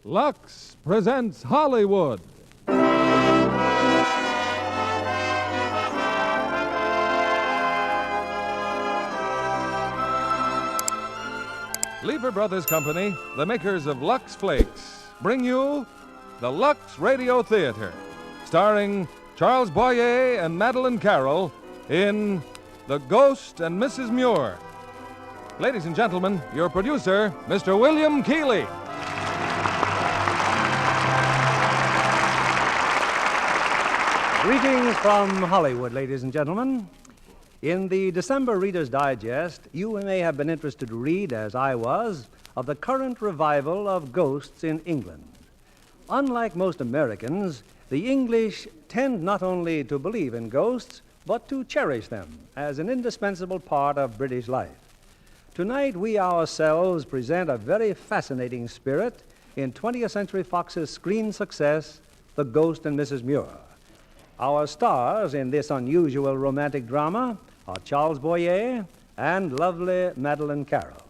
Lux presents Hollywood. Lever Brothers Company, the makers of Lux Flakes, bring you the Lux Radio Theatre, starring Charles Boyer and Madeleine Carroll in The Ghost and Mrs. Muir. Ladies and gentlemen, your producer, Mr. William Keeley. Greetings from Hollywood, ladies and gentlemen. In the December Reader's Digest, you may have been interested to read, as I was, of the current revival of ghosts in England. Unlike most Americans, the English tend not only to believe in ghosts, but to cherish them as an indispensable part of British life. Tonight, we ourselves present a very fascinating spirit in 20th Century Fox's screen success, The Ghost and Mrs. Muir. Our stars in this unusual romantic drama are Charles Boyer and lovely Madeleine Carroll.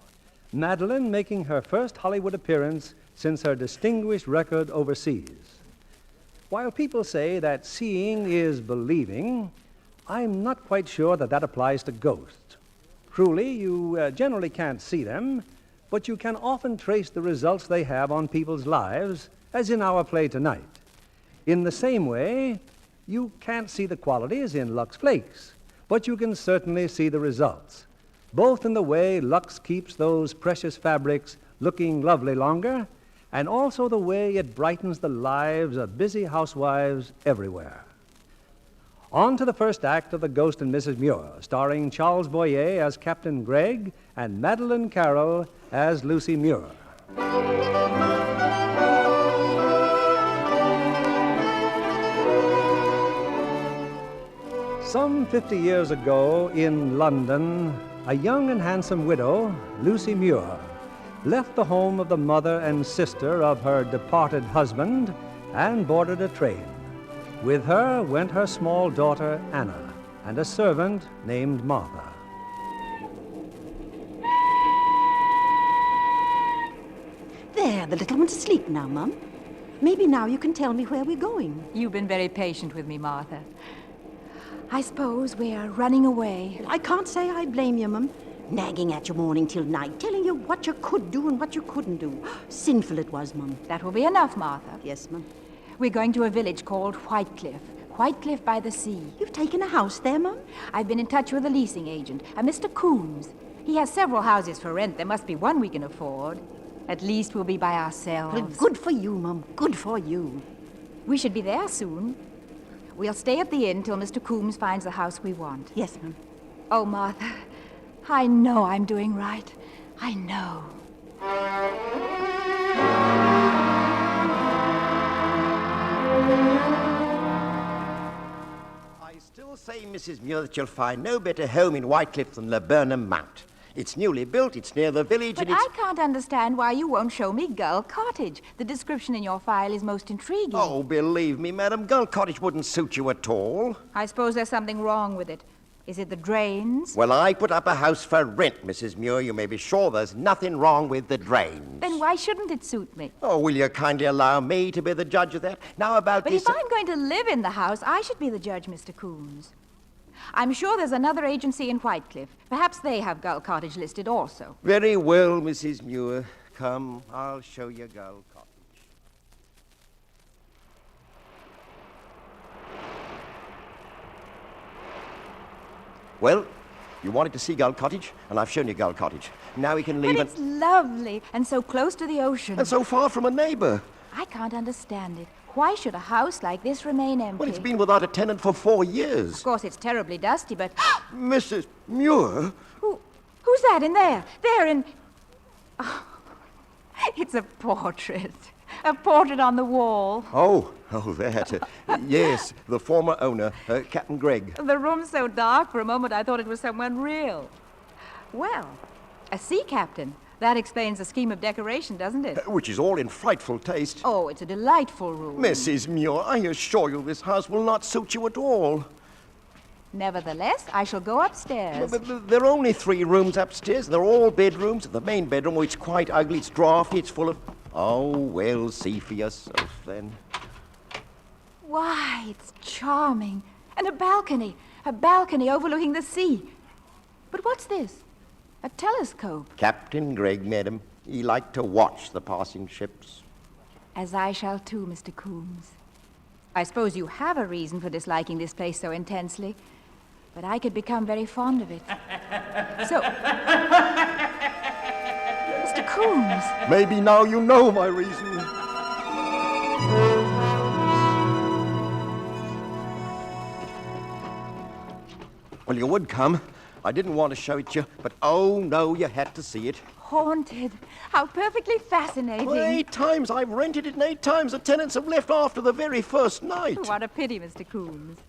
Madeleine making her first Hollywood appearance since her distinguished record overseas. While people say that seeing is believing, I'm not quite sure that applies to ghosts. Truly, you generally can't see them, but you can often trace the results they have on people's lives, as in our play tonight. In the same way, you can't see the qualities in Lux Flakes, but you can certainly see the results, both in the way Lux keeps those precious fabrics looking lovely longer, and also the way it brightens the lives of busy housewives everywhere. On to the first act of The Ghost and Mrs. Muir, starring Charles Boyer as Captain Gregg and Madeleine Carroll as Lucy Muir. Some 50 years ago in London, a young and handsome widow, Lucy Muir, left the home of the mother and sister of her departed husband and boarded a train. With her went her small daughter, Anna, and a servant named Martha. There, the little one's asleep now, Mum. Maybe now you can tell me where we're going. You've been very patient with me, Martha. I suppose we're running away. I can't say I blame you, Mum. Nagging at you morning till night, telling you what you could do and what you couldn't do. Sinful it was, Mum. That will be enough, Martha. Yes, Mum. We're going to a village called Whitecliff by the sea. You've taken a house there, Mum? I've been in touch with a leasing agent, a Mr. Coombs. He has several houses for rent. There must be one we can afford. At least we'll be by ourselves. Well, good for you, Mum. Good for you. We should be there soon. We'll stay at the inn till Mr. Coombs finds the house we want. Yes, Mum. Oh, Martha, I know I'm doing right. I know. I still say, Mrs. Muir, that you'll find no better home in Whitecliff than Laburnum Mount. It's newly built, it's near the village, But and it's... I can't understand why you won't show me Gull Cottage. The description in your file is most intriguing. Oh, believe me, madam, Gull Cottage wouldn't suit you at all. I suppose there's something wrong with it. Is it the drains? Well, I put up a house for rent, Mrs. Muir. You may be sure there's nothing wrong with the drains. Then why shouldn't it suit me? Oh, will you kindly allow me to be the judge of that? Now about But this... if I'm going to live in the house, I should be the judge, Mr. Coombs. I'm sure there's another agency in Whitecliff. Perhaps they have Gull Cottage listed also. Very well, Mrs. Muir. Come, I'll show you Gull Cottage. Well, you wanted to see Gull Cottage, and I've shown you Gull Cottage. Now we can leave But it's lovely, and so close to the ocean. and so far from a neighbor. I can't understand it. Why should a house like this remain empty? Well, it's been without a tenant for 4 years. Of course, it's terribly dusty, but... Mrs. Muir? Who's that in there? There in... Oh, it's a portrait. A portrait on the wall. Oh, that. Yes, the former owner, Captain Gregg. The room's so dark, for a moment I thought it was someone real. Well, a sea captain. That explains the scheme of decoration, doesn't it? Which is all in frightful taste. Oh, it's a delightful room. Mrs. Muir, I assure you this house will not suit you at all. Nevertheless, I shall go upstairs. But there are only 3 rooms upstairs. They're all bedrooms. The main bedroom, which is quite ugly, it's draughty, it's full of... Oh, well, see for yourself, then. Why, it's charming. And a balcony overlooking the sea. But what's this? A telescope. Captain Gregg, madam. He liked to watch the passing ships. As I shall too, Mr. Coombs. I suppose you have a reason for disliking this place so intensely, but I could become very fond of it. So, Mr. Coombs. Maybe now you know my reason. Well, you would come. I didn't want to show it you, but oh no, you had to see it. Haunted. How perfectly fascinating. Well, 8 times I've rented it, and 8 times the tenants have left after the very first night. What a pity, Mr. Coombs.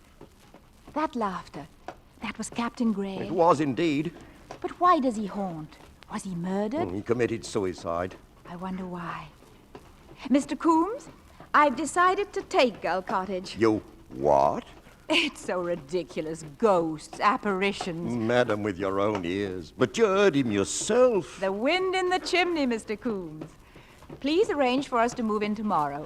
That laughter, that was Captain Gray. It was indeed. But why does he haunt? Was he murdered? He committed suicide. I wonder why. Mr. Coombs, I've decided to take Gull Cottage. You what? It's so ridiculous. Ghosts, apparitions. Madam, with your own ears. But you heard him yourself. The wind in the chimney, Mr. Coombs. Please arrange for us to move in tomorrow.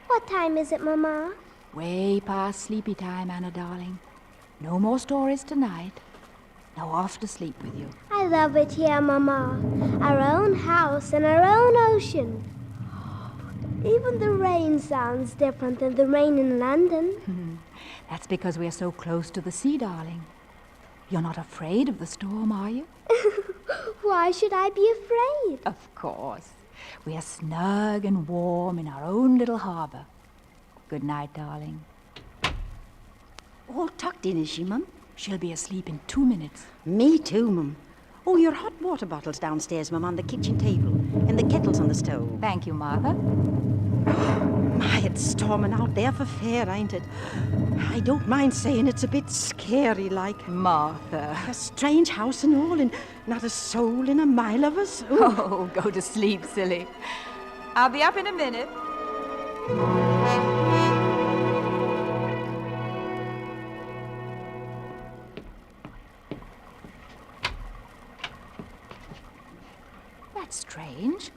What time is it, Mama? Way past sleepy time, Anna, darling. No more stories tonight. Now off to sleep with you. I love it here, Mama. Our own house and our own ocean. Even the rain sounds different than the rain in London. That's because we're so close to the sea, darling. You're not afraid of the storm, are you? Why should I be afraid? Of course. We're snug and warm in our own little harbor. Good night, darling. All tucked in, is she, Mum? She'll be asleep in 2 minutes. Me too, Mum. Oh, your hot water bottle's downstairs, Mum, on the kitchen table. And the kettle's on the stove. Thank you, Martha. My, it's storming out there for fair, ain't it? I don't mind saying it's a bit scary, like. Martha. A strange house and all, and not a soul in a mile of us. Ooh. Oh, go to sleep, silly. I'll be up in a minute. That's strange.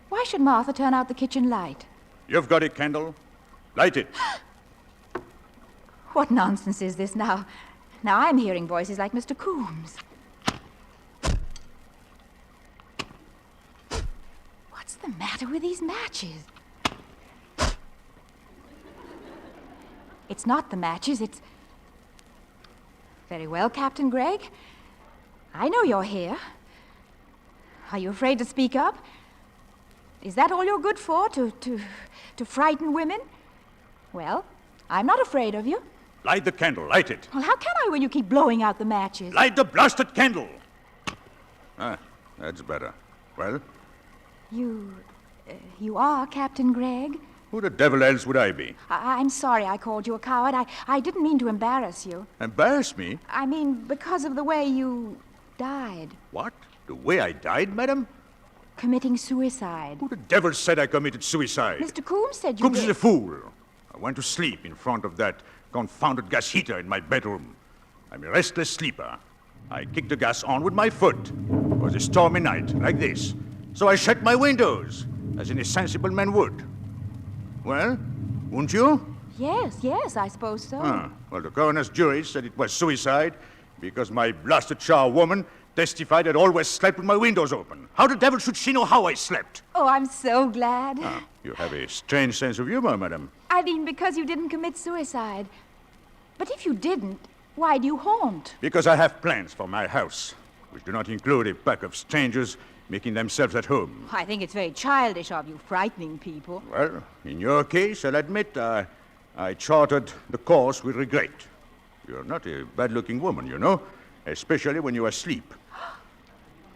Why should Martha turn out the kitchen light? You've got a candle. Light it. What nonsense is this now? Now I'm hearing voices like Mr. Coombs. What's the matter with these matches? It's not the matches, it's... Very well, Captain Gregg. I know you're here. Are you afraid to speak up? Is that all you're good for, to frighten women? Well, I'm not afraid of you. Light the candle. Light it. Well, how can I when you keep blowing out the matches? Light the blasted candle. Ah, that's better. Well? You are Captain Gregg? Who the devil else would I be? I'm sorry I called you a coward. I didn't mean to embarrass you. Embarrass me? I mean, because of the way you died. What? The way I died, madam? Committing suicide. Who the devil said I committed suicide? Mr. Coombs said you Coombs did. is a fool. I went to sleep in front of that confounded gas heater in my bedroom. I'm a restless sleeper. I kicked the gas on with my foot. It was a stormy night, like this. So I shut my windows, as any sensible man would. Well, wouldn't you? Yes, I suppose so. Well, the coroner's jury said it was suicide because my blasted charwoman testified I'd always slept with my windows open. How the devil should she know how I slept? Oh, I'm so glad. You have a strange sense of humor, madam. I mean, because you didn't commit suicide. But if you didn't, why do you haunt? Because I have plans for my house, which do not include a pack of strangers making themselves at home. I think it's very childish of you, frightening people. Well, in your case, I'll admit I charted the course with regret. You're not a bad-looking woman, you know, especially when you're asleep.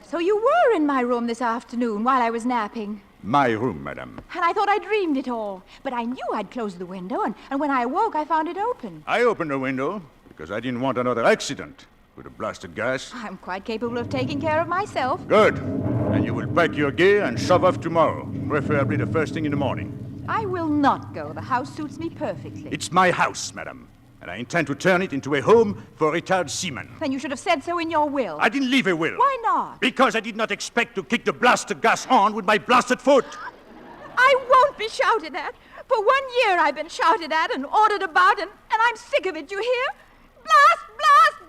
So you were in my room this afternoon while I was napping. My room, madam. And I thought I dreamed it all. But I knew I'd closed the window, and when I awoke, I found it open. I opened the window because I didn't want another accident with the blasted gas. I'm quite capable of taking care of myself. Good. And you will pack your gear and shove off tomorrow, preferably the first thing in the morning. I will not go. The house suits me perfectly. It's my house, madam. And I intend to turn it into a home for retired seamen. Then you should have said so in your will. I didn't leave a will. Why not? Because I did not expect to kick the blasted gas on with my blasted foot. I won't be shouted at. For 1 year I've been shouted at and ordered about, and I'm sick of it, you hear? Blast,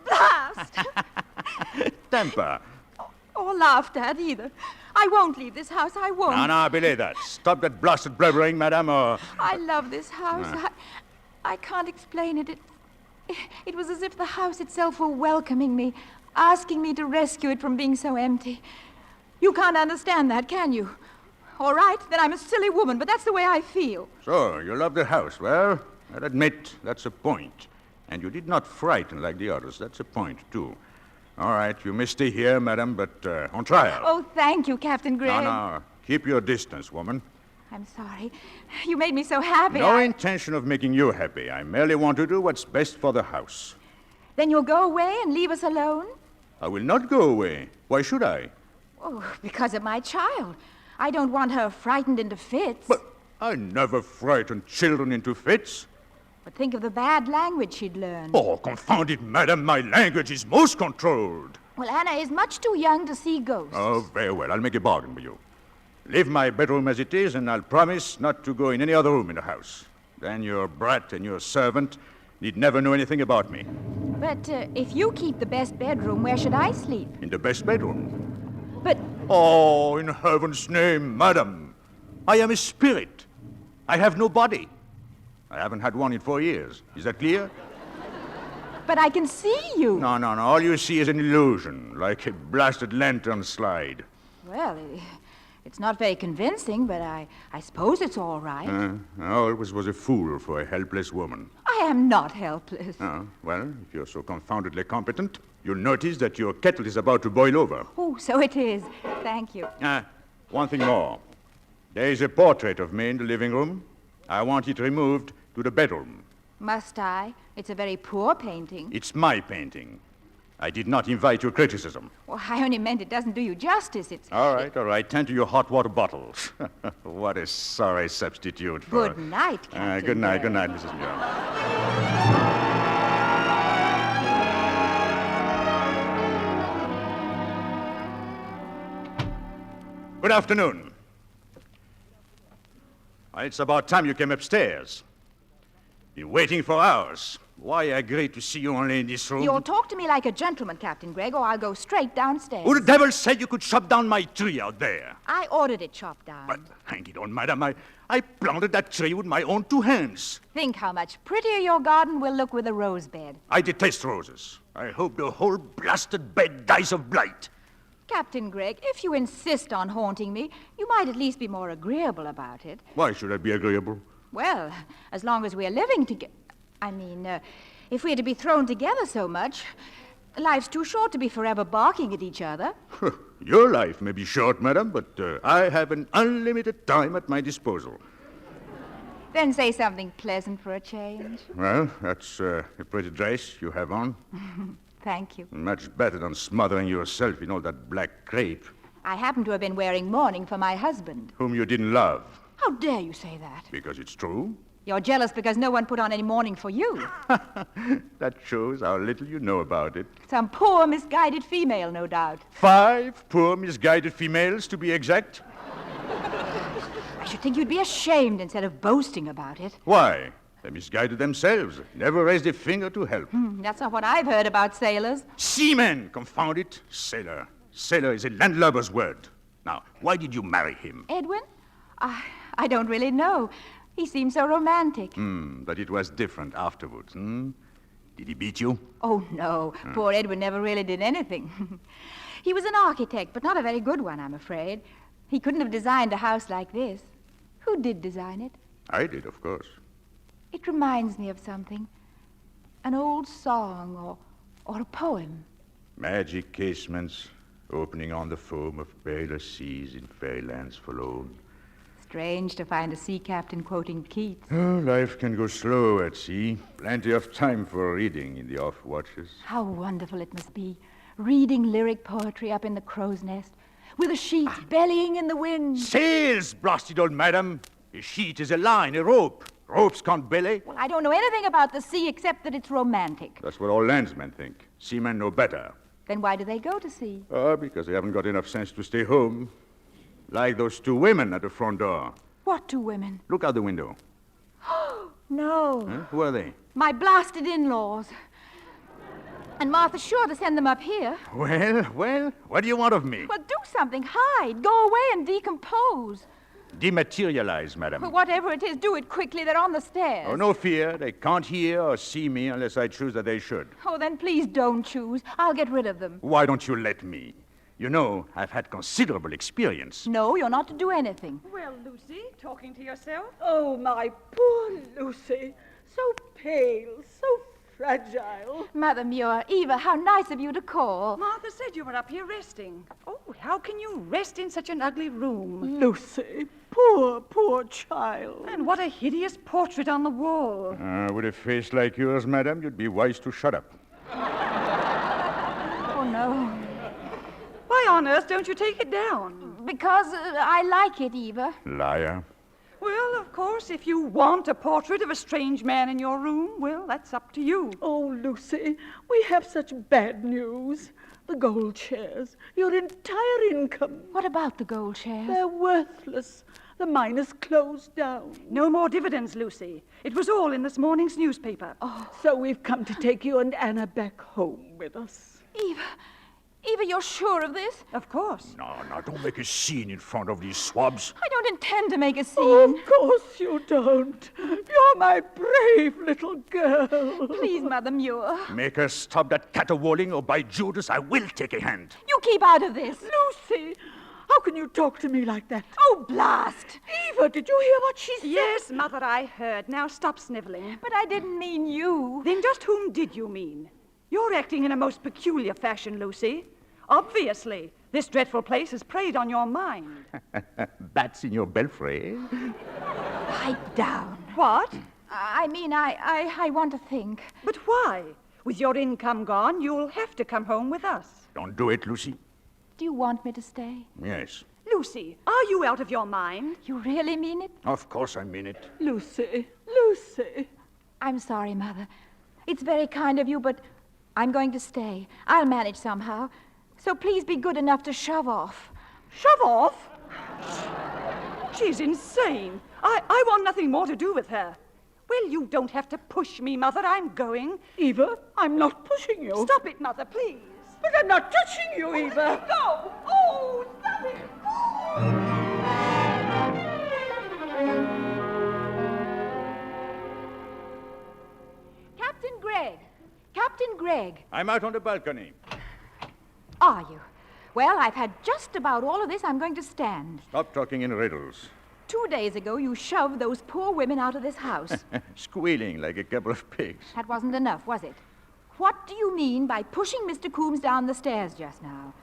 blast, blast! Temper. Or laughed at, either. I won't leave this house, I won't. No, believe that. Stop that blasted blubbering, madame, or... I love this house. I can't explain it. It was as if the house itself were welcoming me, asking me to rescue it from being so empty. You can't understand that, can you? All right, then I'm a silly woman, but that's the way I feel. So, you love the house. Well, I'll admit that's a point. And you did not frighten like the others. That's a point, too. All right, you may stay here, madam, but on trial. Oh, thank you, Captain Gregg. No. Keep your distance, woman. I'm sorry. You made me so happy. No intention of making you happy. I merely want to do what's best for the house. Then you'll go away and leave us alone? I will not go away. Why should I? Oh, because of my child. I don't want her frightened into fits. But I never frighten children into fits. But think of the bad language she'd learn. Oh, confound it, madam. My language is most controlled. Well, Anna is much too young to see ghosts. Oh, very well. I'll make a bargain with you. Leave my bedroom as it is, and I'll promise not to go in any other room in the house. Then your brat and your servant need never know anything about me. But if you keep the best bedroom, where should I sleep? In the best bedroom. But... Oh, in heaven's name, madam. I am a spirit. I have no body. I haven't had one in 4 years. Is that clear? But I can see you. No. All you see is an illusion, like a blasted lantern slide. Well, it's not very convincing, but I suppose it's all right. I always was a fool for a helpless woman. I am not helpless. Oh, well, if you're so confoundedly competent, you'll notice that your kettle is about to boil over. Oh, so it is. Thank you. One thing more. There is a portrait of me in the living room. I want it removed to the bedroom. Must I? It's a very poor painting. It's my painting. I did not invite your criticism. Well, I only meant it doesn't do you justice. It's... All right. Tend to your hot water bottles. What a sorry substitute for... Good night, Captain. Good night, Mrs. Muir. Good afternoon. Well, it's about time you came upstairs. Been waiting for hours. Why agree to see you only in this room? You'll talk to me like a gentleman, Captain Gregg, or I'll go straight downstairs. Who the devil said you could chop down my tree out there? I ordered it chopped down. But hang it on, madam. I planted that tree with my own 2 hands. Think how much prettier your garden will look with a rose bed. I detest roses. I hope the whole blasted bed dies of blight. Captain Gregg, if you insist on haunting me, you might at least be more agreeable about it. Why should I be agreeable? Well, as long as we're living together... if we're to be thrown together so much, life's too short to be forever barking at each other. Your life may be short, madam, but I have an unlimited time at my disposal. Then say something pleasant for a change. Well, that's a pretty dress you have on. Thank you. Much better than smothering yourself in all that black crepe. I happen to have been wearing mourning for my husband. Whom you didn't love. How dare you say that? Because it's true. You're jealous because no one put on any mourning for you. That shows how little you know about it. Some poor, misguided female, no doubt. 5 poor, misguided females, to be exact. I should think you'd be ashamed instead of boasting about it. Why? They misguided themselves. Never raised a finger to help. That's not what I've heard about sailors. Seamen, confound it. Sailor. Sailor is a landlubber's word. Now, why did you marry him? Edwin? I don't really know. He seemed so romantic. But it was different afterwards, Did he beat you? Oh, no. Poor Edwin never really did anything. He was an architect, but not a very good one, I'm afraid. He couldn't have designed a house like this. Who did design it? I did, of course. It reminds me of something. An old song or a poem. Magic casements opening on the foam of paler seas in fairylands forlorn. Strange to find a sea captain quoting Keats. Oh, life can go slow at sea. Plenty of time for reading in the off watches. How wonderful it must be, reading lyric poetry up in the crow's nest, with a sheet bellying in the wind. Sails, blasted old madam! A sheet is a line, a rope. Ropes can't belly? Well, I don't know anything about the sea except that it's romantic. That's what all landsmen think. Seamen know better. Then why do they go to sea? Because they haven't got enough sense to stay home. Like those two women at the front door. What two women? Look out the window. No. Huh? Who are they? My blasted in-laws. And Martha's sure to send them up here. Well, what do you want of me? Well, do something. Hide. Go away and decompose. Dematerialize, madam. Well, whatever it is, do it quickly. They're on the stairs. Oh, no fear. They can't hear or see me unless I choose that they should. Oh, then please don't choose. I'll get rid of them. Why don't you let me? You know, I've had considerable experience. No, you're not to do anything. Well, Lucy, talking to yourself? Oh, my poor Lucy. So pale, so fragile. Mother Muir, Eva, how nice of you to call. Martha said you were up here resting. Oh, how can you rest in such an ugly room? Lucy, poor child. And what a hideous portrait on the wall. With a face like yours, madam, you'd be wise to shut up. Oh, no. Why on earth don't you take it down? Because I like it, Eva. Liar. Well, of course, if you want a portrait of a strange man in your room, well, that's up to you. Oh, Lucy, we have such bad news. The gold shares, your entire income. What about the gold shares? They're worthless. The mine is closed down. No more dividends, Lucy. It was all in this morning's newspaper. Oh, so we've come to take you and Anna back home with us. Eva, you're sure of this? Of course. No, don't make a scene in front of these swabs. I don't intend to make a scene. Oh, of course you don't. You're my brave little girl. Please, Mother Muir. Make her stop that caterwauling, or by Judas, I will take a hand. You keep out of this. Lucy, how can you talk to me like that? Oh, blast. Eva, did you hear what she said? Yes, Mother, I heard. Now stop sniveling. But I didn't mean you. Then just whom did you mean? You're acting in a most peculiar fashion, Lucy. Obviously, this dreadful place has preyed on your mind. Bats in your belfry. Pipe down. What? I mean, I want to think. But why? With your income gone, you'll have to come home with us. Don't do it, Lucy. Do you want me to stay? Yes. Lucy, are you out of your mind? You really mean it? Of course I mean it. Lucy. I'm sorry, Mother. It's very kind of you, but I'm going to stay. I'll manage somehow. So please be good enough to shove off. Shove off? She's insane. I want nothing more to do with her. Well, you don't have to push me, Mother. I'm going. Eva, I'm not pushing you. Stop it, Mother, please. But I'm not touching you, Eva. Go! Oh, stop it! Captain Gregg. I'm out on the balcony. Are you? Well, I've had just about all of this I'm going to stand. Stop talking in riddles. 2 days ago, you shoved those poor women out of this house. Squealing like a couple of pigs. That wasn't enough, was it? What do you mean by pushing Mr. Coombs down the stairs just now?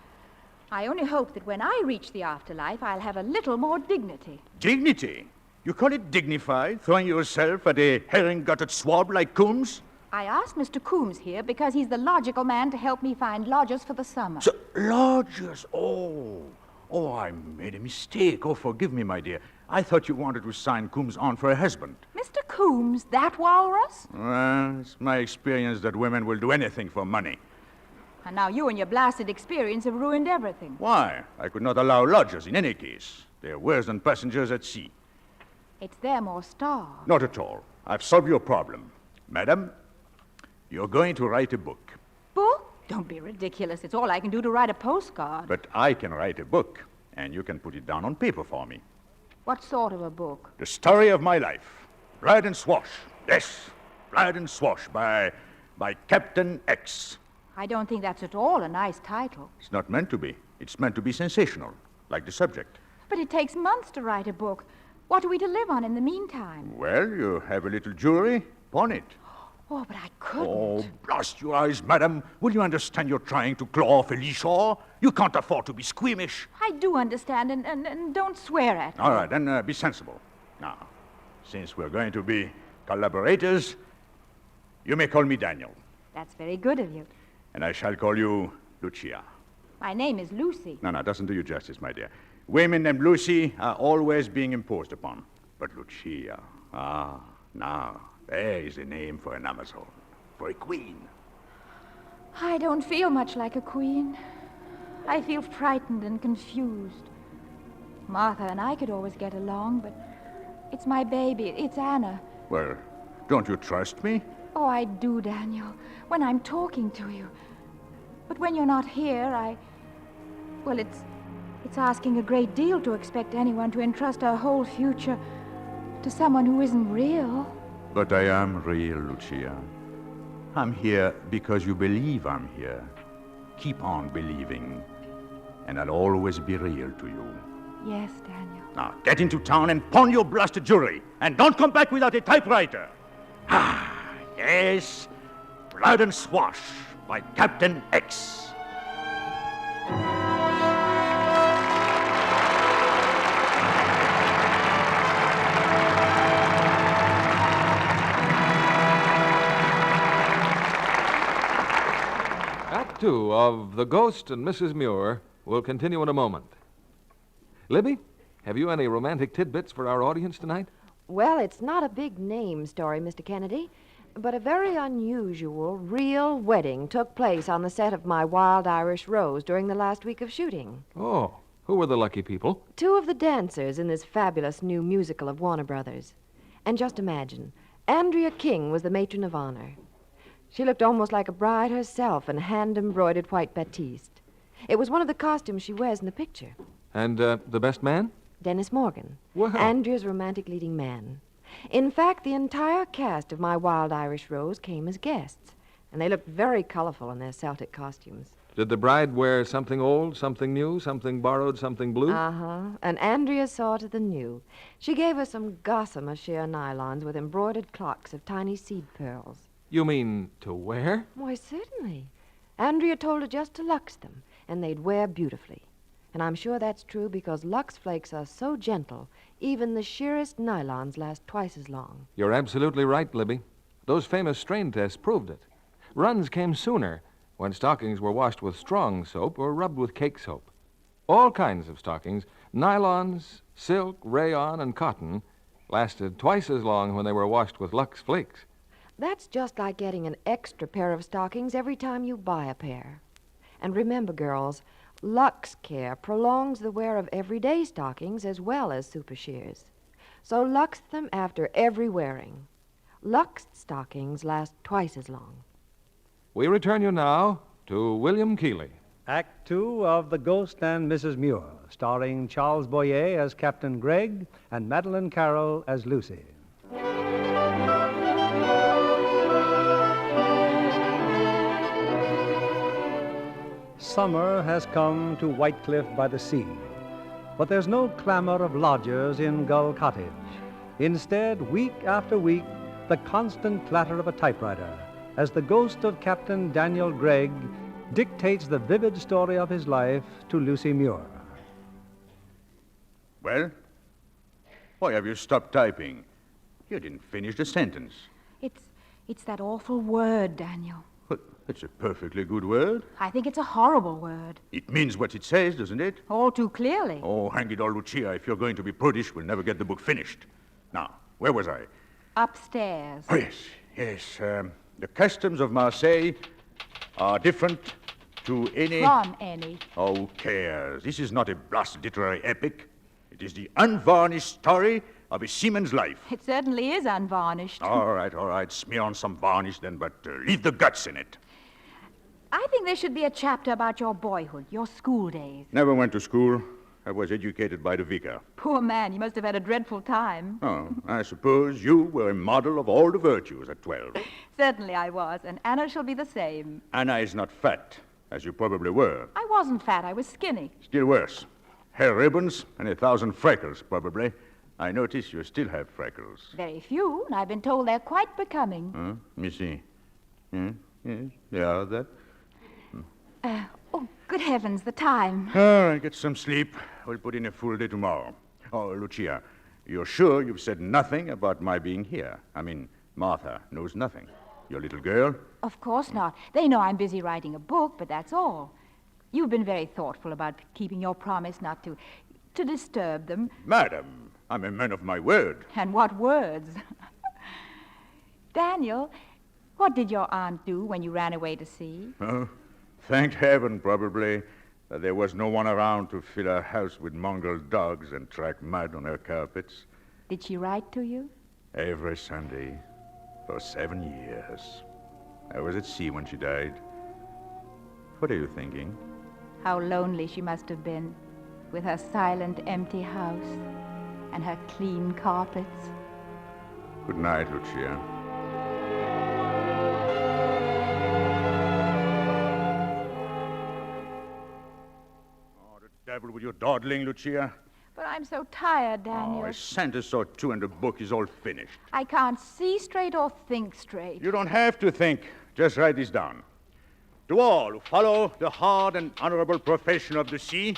I only hope that when I reach the afterlife, I'll have a little more dignity. Dignity? You call it dignified, throwing yourself at a herring-gutted swab like Coombs? I asked Mr. Coombs here because he's the logical man to help me find lodgers for the summer. So, lodgers? Oh, I made a mistake. Oh, forgive me, my dear. I thought you wanted to sign Coombs on for a husband. Mr. Coombs, that walrus? Well, it's my experience that women will do anything for money. And now you and your blasted experience have ruined everything. Why? I could not allow lodgers in any case. They're worse than passengers at sea. It's them or starve. Not at all. I've solved your problem. Madam, you're going to write a book. Book? Don't be ridiculous. It's all I can do to write a postcard. But I can write a book, and you can put it down on paper for me. What sort of a book? The story of my life. Blood and Swash. Yes, Blood and Swash by Captain X. I don't think that's at all a nice title. It's not meant to be. It's meant to be sensational, like the subject. But it takes months to write a book. What are we to live on in the meantime? Well, you have a little jewelry. Pawn it. Oh, but I couldn't. Oh, blast your eyes, madam. Will you understand you're trying to claw off a leash oar? You can't afford to be squeamish. I do understand, and don't swear at me. All right, then be sensible. Now, since we're going to be collaborators, you may call me Daniel. That's very good of you. And I shall call you Lucia. My name is Lucy. No, doesn't do you justice, my dear. Women named Lucy are always being imposed upon. But Lucia, Now, there is a name for an Amazon, for a queen. I don't feel much like a queen. I feel frightened and confused. Martha and I could always get along, but it's my baby. It's Anna. Well, don't you trust me? Oh, I do, Daniel, when I'm talking to you. But when you're not here, well, it's asking a great deal to expect anyone to entrust our whole future to someone who isn't real. But I am real, Lucia. I'm here because you believe I'm here. Keep on believing, and I'll always be real to you. Yes, Daniel. Now, get into town and pawn your blasted jewelry, and don't come back without a typewriter. Ah, yes, Blood and Swash by Captain X. Act 2 of The Ghost and Mrs. Muir will continue in a moment. Libby, have you any romantic tidbits for our audience tonight? Well, it's not a big name story, Mr. Kennedy, but a very unusual, real wedding took place on the set of my Wild Irish Rose during the last week of shooting. Oh, who were the lucky people? 2 of the dancers in this fabulous new musical of Warner Brothers. And just imagine, Andrea King was the matron of honor. She looked almost like a bride herself in hand-embroidered white batiste. It was one of the costumes she wears in the picture. And the best man? Dennis Morgan, Well. Andrea's romantic leading man. In fact, the entire cast of my Wild Irish Rose came as guests, and they looked very colorful in their Celtic costumes. Did the bride wear something old, something new, something borrowed, something blue? Uh-huh. And Andrea saw to the new. She gave us some gossamer sheer nylons with embroidered clocks of tiny seed pearls. You mean to wear? Why, certainly. Andrea told her just to lux them, and they'd wear beautifully. And I'm sure that's true because Lux flakes are so gentle, even the sheerest nylons last twice as long. You're absolutely right, Libby. Those famous strain tests proved it. Runs came sooner when stockings were washed with strong soap or rubbed with cake soap. All kinds of stockings, nylons, silk, rayon, and cotton, lasted twice as long when they were washed with Lux Flakes. That's just like getting an extra pair of stockings every time you buy a pair. And remember, girls, Lux Care prolongs the wear of everyday stockings as well as super shears. So Lux them after every wearing. Lux stockings last twice as long. We return you now to William Keighley. Act 2 of The Ghost and Mrs. Muir, starring Charles Boyer as Captain Gregg and Madeleine Carroll as Lucy. Summer has come to Whitecliff by the sea, but there's no clamor of lodgers in Gull Cottage. Instead, week after week, the constant clatter of a typewriter as the ghost of Captain Daniel Gregg dictates the vivid story of his life to Lucy Muir. Well? Why have you stopped typing? You didn't finish the sentence. It's that awful word, Daniel. Well, it's a perfectly good word. I think it's a horrible word. It means what it says, doesn't it? All too clearly. Oh, hang it all, Lucia. If you're going to be prudish, we'll never get the book finished. Now, where was I? Upstairs. Oh, yes. The customs of Marseille are different to any... From any. Oh, who cares? This is not a blasted literary epic. It is the unvarnished story of a seaman's life. It certainly is unvarnished. All right. Smear on some varnish then, but leave the guts in it. I think there should be a chapter about your boyhood, your school days. Never went to school. I was educated by the vicar. Poor man, he must have had a dreadful time. Oh, I suppose you were a model of all the virtues at 12. Certainly I was, and Anna shall be the same. Anna is not fat, as you probably were. I wasn't fat, I was skinny. Still worse. Hair ribbons and 1,000 freckles, probably. I notice you still have freckles. Very few, and I've been told they're quite becoming. Let me see. Yes, yeah, that. Oh, good heavens, the time. All right, get some sleep. We'll put in a full day tomorrow. Oh, Lucia, you're sure you've said nothing about my being here? I mean, Martha knows nothing. Your little girl? Of course not. They know I'm busy writing a book, but that's all. You've been very thoughtful about keeping your promise not to disturb them. Madam, I'm a man of my word. And what words? Daniel, what did your aunt do when you ran away to sea? Oh, thank heaven, probably, that there was no one around to fill her house with mongrel dogs and track mud on her carpets. Did she write to you? Every Sunday for 7 years. I was at sea when she died. What are you thinking? How lonely she must have been, with her silent, empty house and her clean carpets. Good night, Lucia. Oh, the devil with your dawdling, Lucia. But I'm so tired, Daniel. Oh, a sentence or two and the book is all finished. I can't see straight or think straight. You don't have to think. Just write this down. To all who follow the hard and honorable profession of the sea,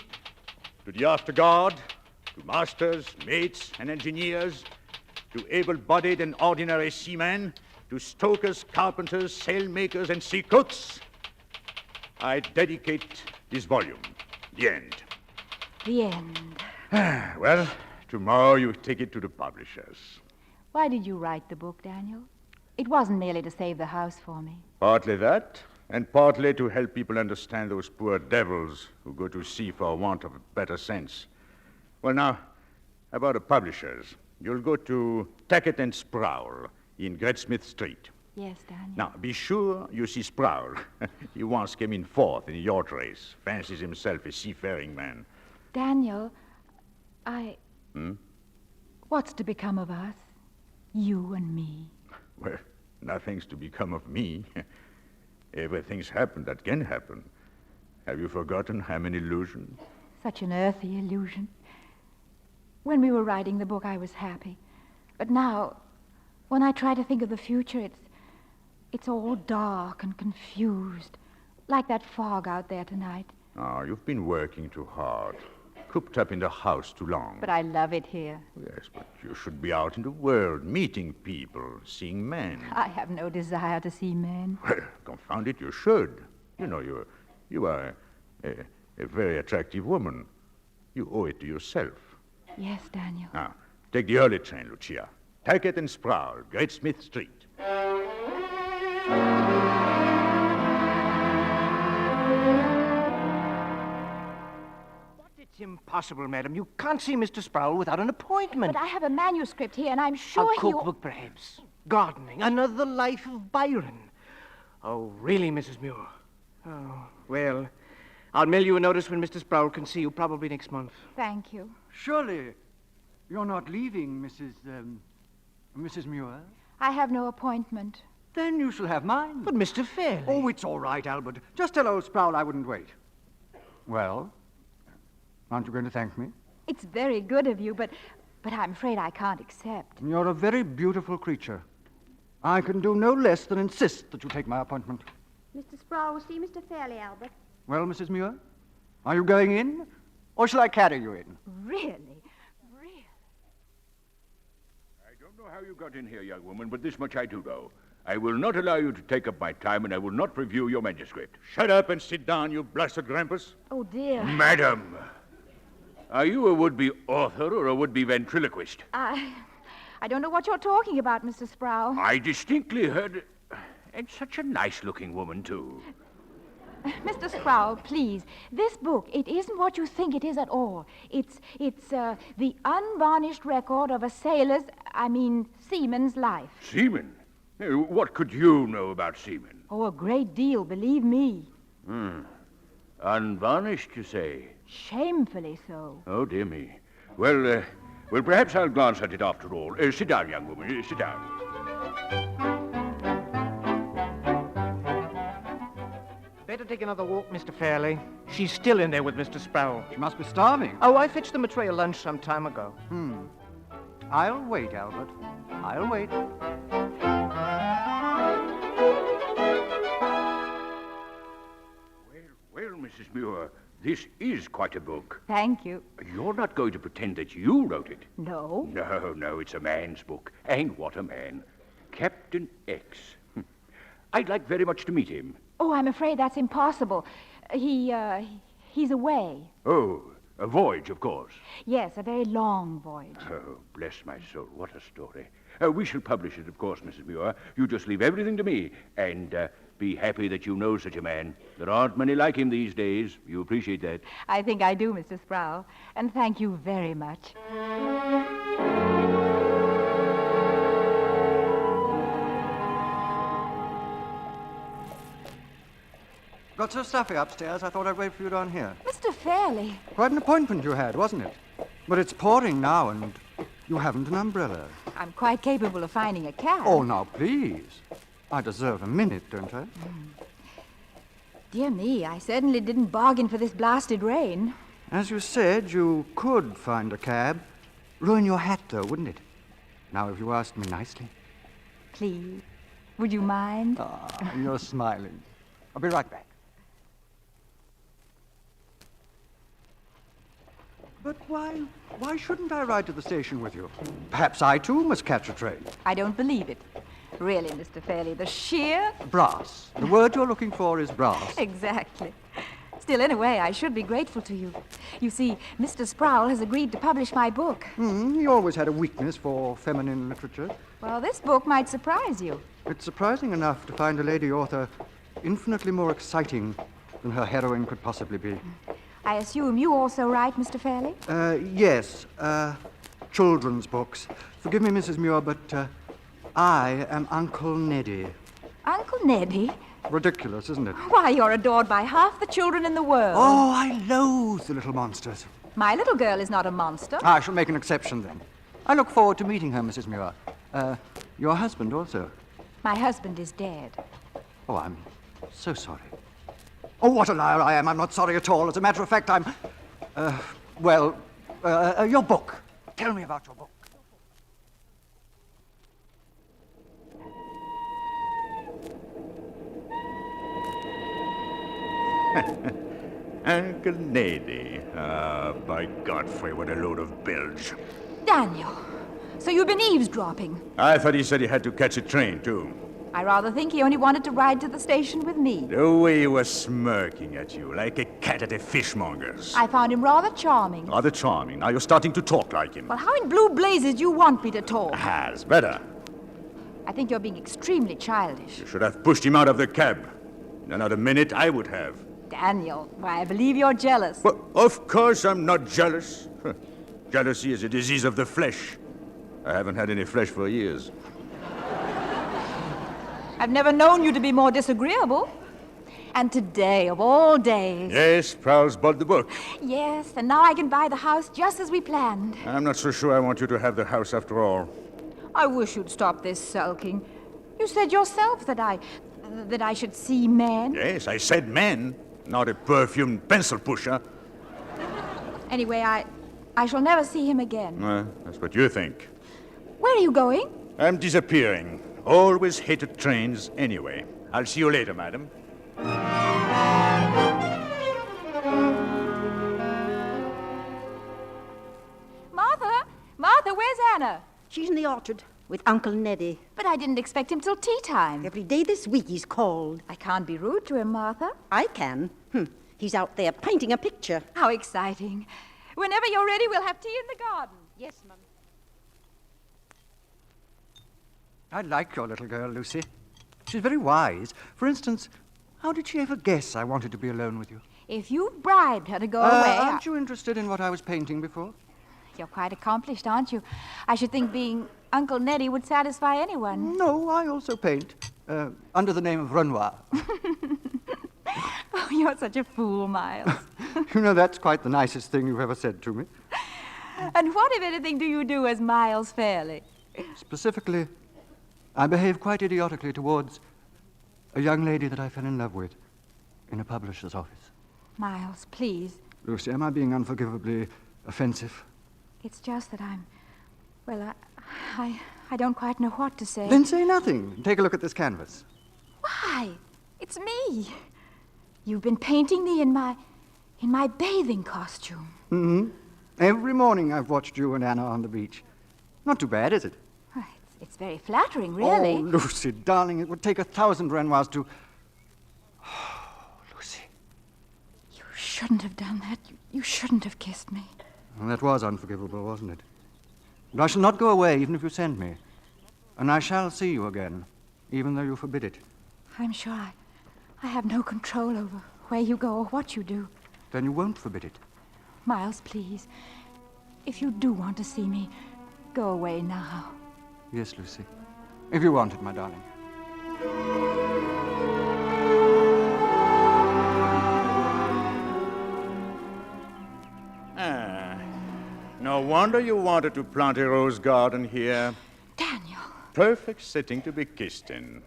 to the after guard, to masters, mates, and engineers, to able-bodied and ordinary seamen, to stokers, carpenters, sailmakers, and sea cooks, I dedicate this volume. The end. The end. Well, tomorrow you take it to the publishers. Why did you write the book, Daniel? It wasn't merely to save the house for me. Partly that, and partly to help people understand those poor devils who go to sea for want of a better sense. Well, now, about the publishers. You'll go to Tackett and Sproul in Great Smith Street. Yes, Daniel. Now, be sure you see Sproul. He once came in fourth in a yacht race, fancies himself a seafaring man. Daniel, What's to become of us? You and me. Well, nothing's to become of me. Everything's happened that can happen. Have you forgotten I'm an illusion? Such an earthy illusion. When we were writing the book, I was happy. But now, when I try to think of the future, it's all dark and confused, like that fog out there tonight. Oh, you've been working too hard. Cooped up in the house too long. But I love it here. Yes, but you should be out in the world, meeting people, seeing men. I have no desire to see men. Well, confound it, you should. You know, you are a very attractive woman. You owe it to yourself. Yes, Daniel. Now, take the early train, Lucia. Tackett and Sproul, Great Smith Street. It's impossible, madam. You can't see Mr. Sproul without an appointment. But I have a manuscript here, and I'm sure A cookbook, perhaps. Gardening. Another life of Byron. Oh, really, Mrs. Muir? Oh, well, I'll mail you a notice when Mr. Sproul can see you, probably next month. Thank you. Surely you're not leaving, Mrs. Muir? I have no appointment. Then you shall have mine. But Mr. Fairley... Oh, it's all right, Albert. Just tell old Sproul I wouldn't wait. Well, aren't you going to thank me? It's very good of you, but I'm afraid I can't accept. You're a very beautiful creature. I can do no less than insist that you take my appointment. Mr. Sproul will see Mr. Fairley, Albert. Well, Mrs. Muir, are you going in, or shall I carry you in? Really? I don't know how you got in here, young woman, but this much I do know. I will not allow you to take up my time, and I will not review your manuscript. Shut up and sit down, you blasted grampus. Oh, dear. Madam, are you a would-be author or a would-be ventriloquist? I don't know what you're talking about, Mr. Sproul. I distinctly heard... And such a nice-looking woman, too. Mr. Sproul, please. This book, it isn't what you think it is at all. It's the unvarnished record of a seaman's life. Seaman? What could you know about seamen? Oh, a great deal, believe me. Unvarnished, you say? Shamefully so. Oh, dear me. Well, perhaps I'll glance at it after all. Sit down, young woman. Sit down. Better take another walk, Mr. Fairley. She's still in there with Mr. Sproul. She must be starving. Oh, I fetched them a tray of lunch some time ago. I'll wait, Albert. I'll wait. Well, Mrs. Muir, this is quite a book. Thank you. You're not going to pretend that you wrote it. No. No, it's a man's book. And what a man. Captain X. I'd like very much to meet him. Oh, I'm afraid that's impossible. He's away. Oh, a voyage, of course. Yes, a very long voyage. Oh, bless my soul, what a story. We shall publish it, of course, Mrs. Muir. You just leave everything to me, and be happy that you know such a man. There aren't many like him these days. You appreciate that? I think I do, Mr. Sproul, and thank you very much. Got so stuffy upstairs, I thought I'd wait for you down here. Mr. Fairley. Quite an appointment you had, wasn't it? But it's pouring now, and you haven't an umbrella. I'm quite capable of finding a cab. Oh, now, please. I deserve a minute, don't I? Dear me, I certainly didn't bargain for this blasted rain. As you said, you could find a cab. Ruin your hat, though, wouldn't it? Now, if you asked me nicely. Please, would you mind? Ah, you're smiling. I'll be right back. But why shouldn't I ride to the station with you? Perhaps I, too, must catch a train. I don't believe it. Really, Mr. Fairley, the sheer... Brass. The word you're looking for is brass. Exactly. Still, in a way, I should be grateful to you. You see, Mr. Sproul has agreed to publish my book. He always had a weakness for feminine literature. Well, this book might surprise you. It's surprising enough to find a lady author infinitely more exciting than her heroine could possibly be. I assume you also write, Mr. Fairley? Yes. Children's books. Forgive me, Mrs. Muir, but I am Uncle Neddy. Uncle Neddy? Ridiculous, isn't it? Why, you're adored by half the children in the world. Oh, I loathe the little monsters. My little girl is not a monster. I shall make an exception, then. I look forward to meeting her, Mrs. Muir. Your husband also. My husband is dead. Oh, I'm so sorry. Oh, what a liar I am. I'm not sorry at all. As a matter of fact, I'm... your book. Tell me about your book. Uncle Neddy. By Godfrey, what a load of bilge. Daniel, so you've been eavesdropping. I thought he said he had to catch a train, too. I rather think he only wanted to ride to the station with me. The way he was smirking at you, like a cat at a fishmonger's. I found him rather charming. Rather charming. Now you're starting to talk like him. Well, how in blue blazes do you want me to talk? Has better. I think you're being extremely childish. You should have pushed him out of the cab. In another minute, I would have. Daniel, why, I believe you're jealous. Well, of course I'm not jealous. Jealousy is a disease of the flesh. I haven't had any flesh for years. I've never known you to be more disagreeable. And today, of all days... Yes, Prowls bought the book. Yes, and now I can buy the house just as we planned. I'm not so sure I want you to have the house after all. I wish you'd stop this sulking. You said yourself that I should see men. Yes, I said men, not a perfumed pencil pusher. Anyway, I shall never see him again. That's what you think. Where are you going? I'm disappearing. Always hated trains anyway. I'll see you later, madam. Martha, where's Anna? She's in the orchard with Uncle Neddy. But I didn't expect him till tea time. Every day this week he's called. I can't be rude to him, Martha. I can. He's out there painting a picture. How exciting. Whenever you're ready, we'll have tea in the garden. Yes, Mum. I like your little girl, Lucy. She's very wise. For instance, how did she ever guess I wanted to be alone with you? If you bribed her to go away... Aren't you interested in what I was painting before? You're quite accomplished, aren't you? I should think being Uncle Neddy would satisfy anyone. No, I also paint. Under the name of Renoir. Oh, you're such a fool, Miles. You know, that's quite the nicest thing you've ever said to me. And what, if anything, do you do as Miles Fairley? Specifically, I behave quite idiotically towards a young lady that I fell in love with in a publisher's office. Miles, please. Lucy, am I being unforgivably offensive? It's just that I don't quite know what to say. Then say nothing. Take a look at this canvas. Why? It's me. You've been painting me in my bathing costume. Mm-hmm. Every morning I've watched you and Anna on the beach. Not too bad, is it? It's very flattering, really. Oh, Lucy, darling, it would take 1,000 Renoirs to... Oh, Lucy. You shouldn't have done that. You shouldn't have kissed me. Well, that was unforgivable, wasn't it? But I shall not go away, even if you send me. And I shall see you again, even though you forbid it. I'm sure I have no control over where you go or what you do. Then you won't forbid it. Miles, please. If you do want to see me, go away now. Yes, Lucy. If you want it, my darling. No wonder you wanted to plant a rose garden here. Daniel. Perfect setting to be kissed in.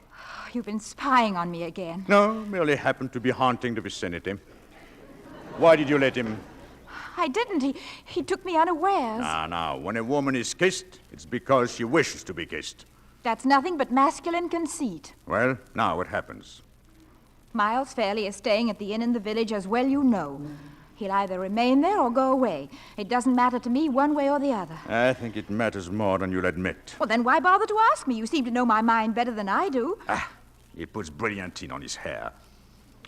You've been spying on me again. No, merely happened to be haunting the vicinity. Why did you let him? I didn't. He took me unawares. Now, when a woman is kissed, it's because she wishes to be kissed. That's nothing but masculine conceit. Well, now what happens? Miles Fairley is staying at the inn in the village, as well you know. He'll either remain there or go away. It doesn't matter to me one way or the other. I think it matters more than you'll admit. Well, then why bother to ask me? You seem to know my mind better than I do. He puts brilliantine on his hair.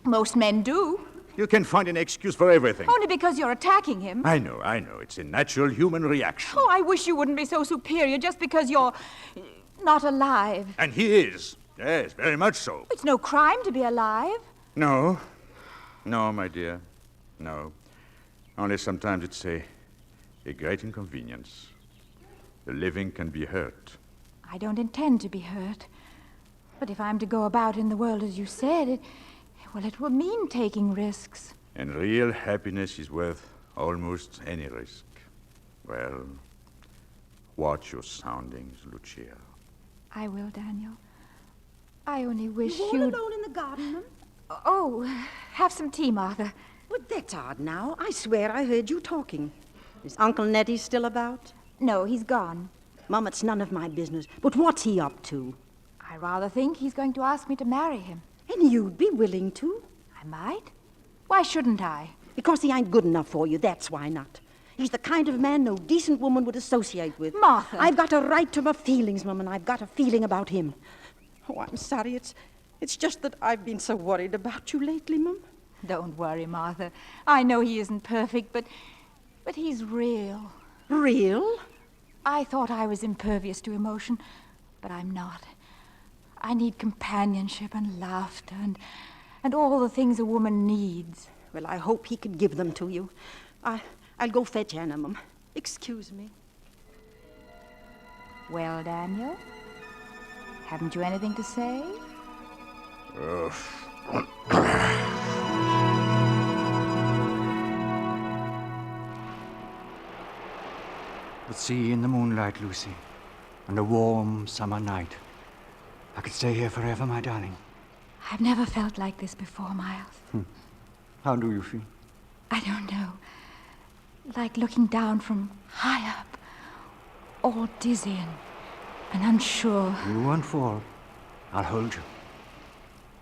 Most men do. You can find an excuse for everything. Only because you're attacking him. I know. It's a natural human reaction. Oh, I wish you wouldn't be so superior just because you're not alive. And he is. Yes, very much so. It's no crime to be alive. No, my dear. No. Only sometimes it's a great inconvenience. The living can be hurt. I don't intend to be hurt. But if I'm to go about in the world as you said, it will mean taking risks. And real happiness is worth almost any risk. Well, watch your soundings, Lucia. I will, Daniel. I only wish you... you'd... all alone in the garden, Mum? Oh, have some tea, Martha. But that's odd now. I swear I heard you talking. Is Uncle Nettie still about? No, he's gone. Mum, it's none of my business. But what's he up to? I rather think he's going to ask me to marry him. And you'd be willing to? I might. Why shouldn't I? Because he ain't good enough for you, that's why not. He's the kind of man no decent woman would associate with. Martha! I've got a right to my feelings, Mum, and I've got a feeling about him. Oh, I'm sorry. It's just that I've been so worried about you lately, Mum. Don't worry, Martha. I know he isn't perfect, but he's real. Real? I thought I was impervious to emotion, but I'm not. I need companionship and laughter and all the things a woman needs. Well, I hope he can give them to you. I'll go fetch Anna, Mum. Excuse me. Well, Daniel, haven't you anything to say? The sea in the moonlight, Lucy, and a warm summer night. I could stay here forever, my darling. I've never felt like this before, Miles. How do you feel? I don't know. Like looking down from high up, all dizzy and unsure. You won't fall. I'll hold you.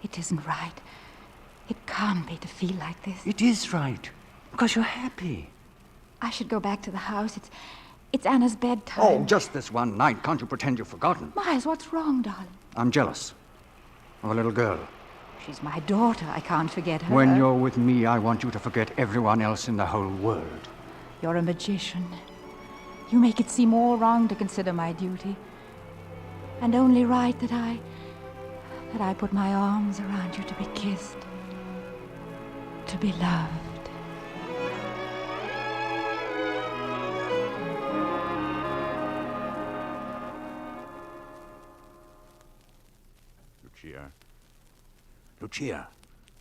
It isn't right. It can't be to feel like this. It is right, because you're happy. I should go back to the house. It's Anna's bedtime. Oh, just this one night. Can't you pretend you've forgotten? Miles, what's wrong, darling? I'm jealous of a little girl. She's my daughter. I can't forget her. When you're with me, I want you to forget everyone else in the whole world. You're a magician. You make it seem all wrong to consider my duty. And only right that I put my arms around you to be kissed, to be loved. Lucia,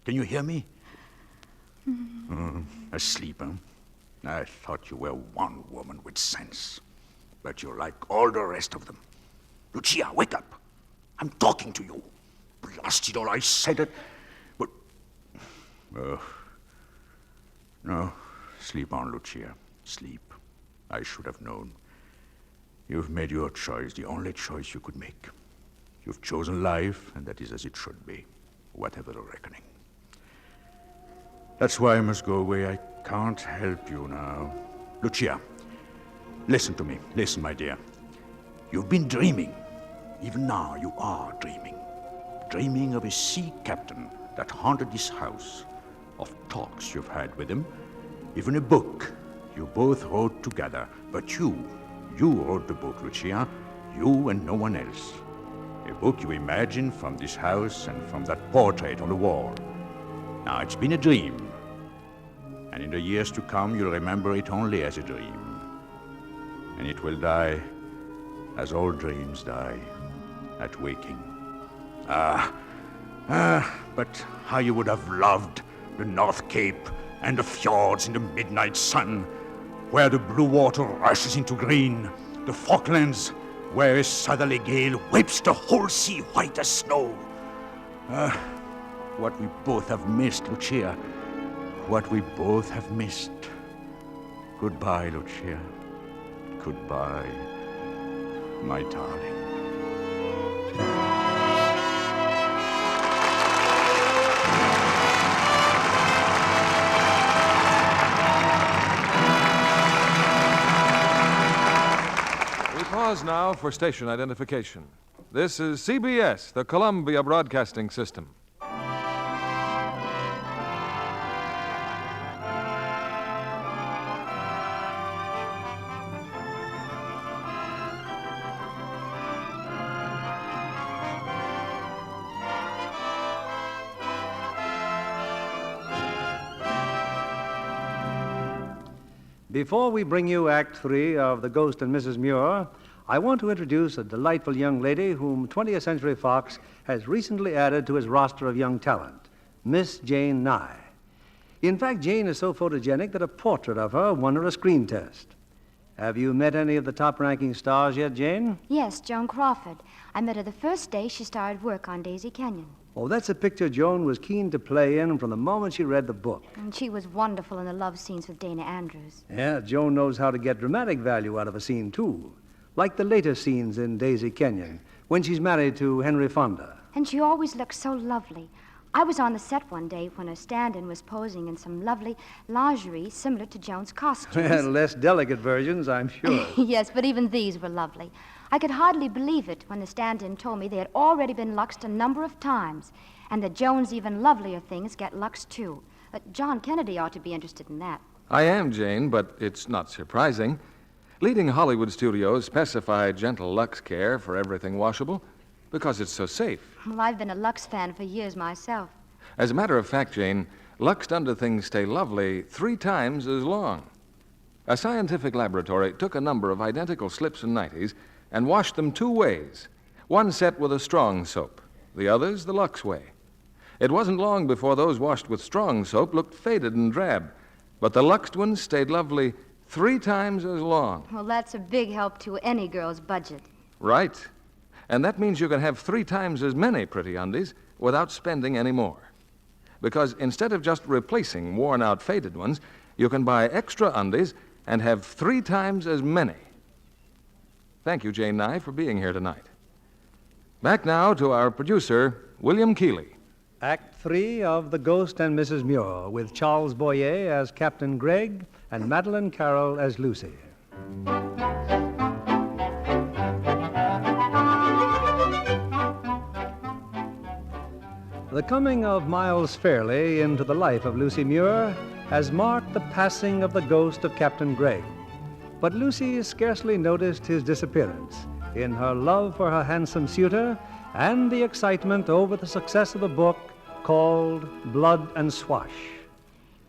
can you hear me? Asleep, huh? I thought you were one woman with sense, but you're like all the rest of them. Lucia, wake up. I'm talking to you. Blasted all, I said it, but... No, sleep on, Lucia. Sleep. I should have known. You've made your choice, the only choice you could make. You've chosen life, and that is as it should be, whatever the reckoning. That's why I must go away. I can't help you now. Lucia, listen to me. Listen, my dear. You've been dreaming. Even now, you are dreaming. Dreaming of a sea captain that haunted this house, of talks you've had with him, even a book you both wrote together. But you wrote the book, Lucia. You and no one else. A book you imagine from this house and from that portrait on the wall. Now, it's been a dream. And in the years to come, you'll remember it only as a dream. And it will die as all dreams die, at waking. But how you would have loved the North Cape and the fjords in the midnight sun, where the blue water rushes into green, the Falklands, where a southerly gale whips the whole sea white as snow. What we both have missed, Lucia. What we both have missed. Goodbye, Lucia. Goodbye, my darling. Pause now for station identification. This is CBS, the Columbia Broadcasting System. Before we bring you Act 3 of The Ghost and Mrs. Muir, I want to introduce a delightful young lady whom 20th Century Fox has recently added to his roster of young talent, Miss Jane Nye. In fact, Jane is so photogenic that a portrait of her won her a screen test. Have you met any of the top-ranking stars yet, Jane? Yes, Joan Crawford. I met her the first day she started work on Daisy Kenyon. Oh, that's a picture Joan was keen to play in from the moment she read the book. And she was wonderful in the love scenes with Dana Andrews. Yeah, Joan knows how to get dramatic value out of a scene, too. Like the later scenes in Daisy Kenyon, when she's married to Henry Fonda. And she always looks so lovely. I was on the set one day when her stand-in was posing in some lovely lingerie similar to Joan's costumes. Less delicate versions, I'm sure. Yes, but even these were lovely. I could hardly believe it when the stand-in told me they had already been luxed a number of times, and that Joan's even lovelier things get luxed, too. But John Kennedy ought to be interested in that. I am, Jane, but it's not surprising. Leading Hollywood studios specify gentle Lux care for everything washable because it's so safe. Well, I've been a Lux fan for years myself. As a matter of fact, Jane, Luxed underthings stay lovely 3 times as long. A scientific laboratory took a number of identical slips and nighties and washed them 2 ways. One set with a strong soap, the others the Lux way. It wasn't long before those washed with strong soap looked faded and drab, but the Luxed ones stayed lovely 3 times as long. Well, that's a big help to any girl's budget. Right. And that means you can have 3 times as many pretty undies without spending any more. Because instead of just replacing worn-out, faded ones, you can buy extra undies and have 3 times as many. Thank you, Jane Nye, for being here tonight. Back now to our producer, William Keeley. Act 3 of The Ghost and Mrs. Muir, with Charles Boyer as Captain Gregg and Madeleine Carroll as Lucy. The coming of Miles Fairley into the life of Lucy Muir has marked the passing of the ghost of Captain Gregg. But Lucy scarcely noticed his disappearance in her love for her handsome suitor and the excitement over the success of a book called Blood and Swash.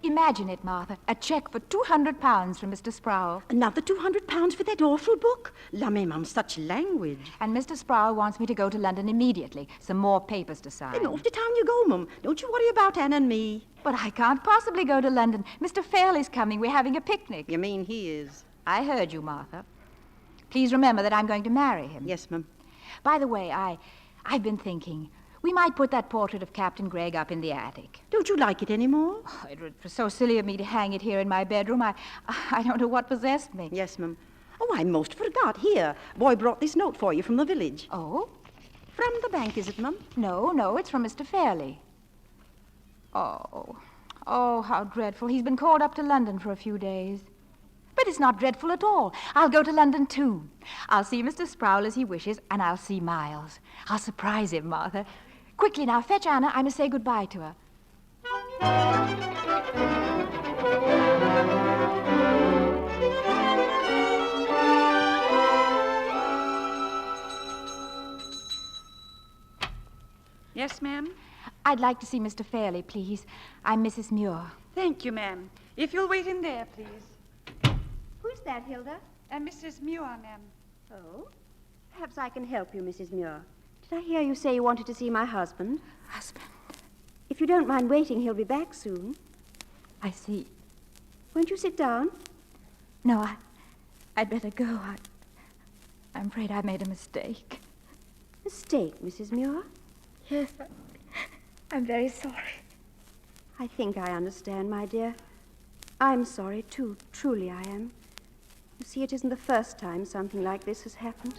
Imagine it, Martha. A check for £200 from Mr. Sproul. Another £200 for that awful book? La me, Mum, such language. And Mr. Sproul wants me to go to London immediately. Some more papers to sign. Then off to town you go, Mum. Don't you worry about Anne and me. But I can't possibly go to London. Mr. Fairley's coming. We're having a picnic. You mean he is? I heard you, Martha. Please remember that I'm going to marry him. Yes, Mum. By the way, I've been thinking... we might put that portrait of Captain Gregg up in the attic. Don't you like it anymore? Oh, it was so silly of me to hang it here in my bedroom. I don't know what possessed me. Yes, Mum. Oh, I most forgot. Here, Boy brought this note for you from the village. Oh? From the bank, is it, Mum? No, it's from Mr. Fairley. Oh, how dreadful. He's been called up to London for a few days. But it's not dreadful at all. I'll go to London, too. I'll see Mr. Sproul as he wishes, and I'll see Miles. I'll surprise him, Martha. Quickly now, fetch Anna. I must say goodbye to her. I'd like to see Mr. Fairley, please. I'm Mrs. Muir. Thank you, ma'am. If you'll wait in there, please. Who's that, Hilda? Mrs. Muir, ma'am. Oh? Perhaps I can help you, Mrs. Muir. Did I hear you say you wanted to see my husband? Husband? If you don't mind waiting, he'll be back soon. I see. Won't you sit down? No, I'd better go. I'm afraid I made a mistake. Mistake, Mrs. Muir? Yes, I'm very sorry. I think I understand, my dear. I'm sorry, too. Truly I am. You see, it isn't the first time something like this has happened.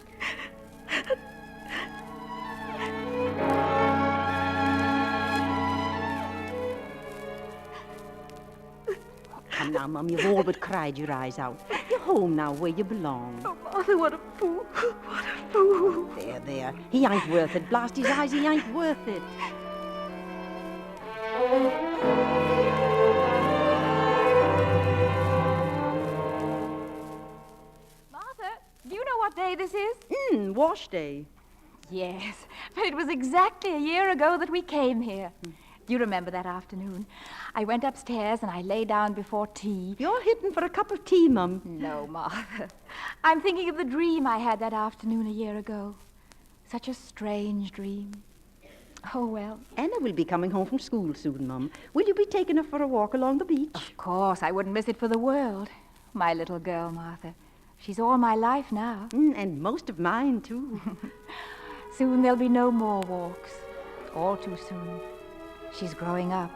Come now, Mum, you've all but cried your eyes out. You're home now, where you belong. Oh, Martha, what a fool. What a fool. There. He ain't worth it. Blast his eyes, he ain't worth it. Martha, do you know what day this is? Wash day. Yes, but it was exactly a year ago that we came here. Do you remember that afternoon? I went upstairs and I lay down before tea. You're hitting for a cup of tea, Mum. No, Martha. I'm thinking of the dream I had that afternoon a year ago. Such a strange dream. Oh, well. Anna will be coming home from school soon, Mum. Will you be taking her for a walk along the beach? Of course, I wouldn't miss it for the world. My little girl, Martha. She's all my life now. And most of mine, too. Soon there'll be no more walks. All too soon. She's growing up.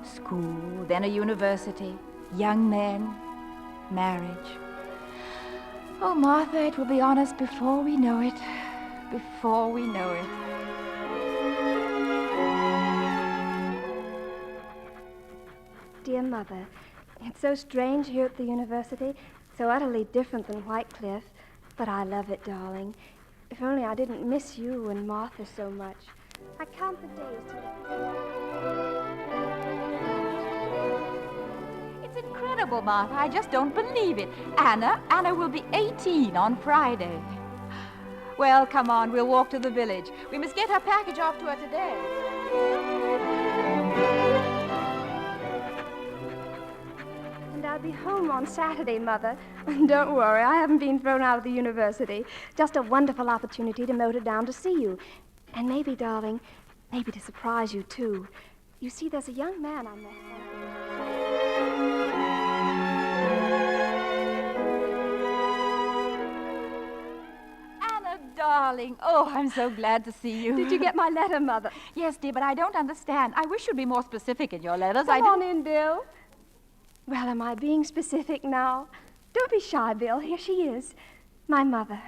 School, then a university, young men, marriage. Oh, Martha, it will be on us before we know it. Before we know it. Dear Mother, it's so strange here at the university, so utterly different than Whitecliff. But I love it, darling. If only I didn't miss you and Martha so much. I count the days till... It's incredible, Martha. I just don't believe it. Anna will be 18 on Friday. Well, come on, we'll walk to the village. We must get her package off to her today. And I'll be home on Saturday, Mother. Don't worry, I haven't been thrown out of the university. Just a wonderful opportunity to motor down to see you. And maybe, darling, maybe to surprise you, too. You see, there's a young man I met. Anna, darling. Oh, I'm so glad to see you. Did you get my letter, Mother? Yes, dear, but I don't understand. I wish you'd be more specific in your letters. Come on in, Bill. Well, am I being specific now? Don't be shy, Bill. Here she is. My mother.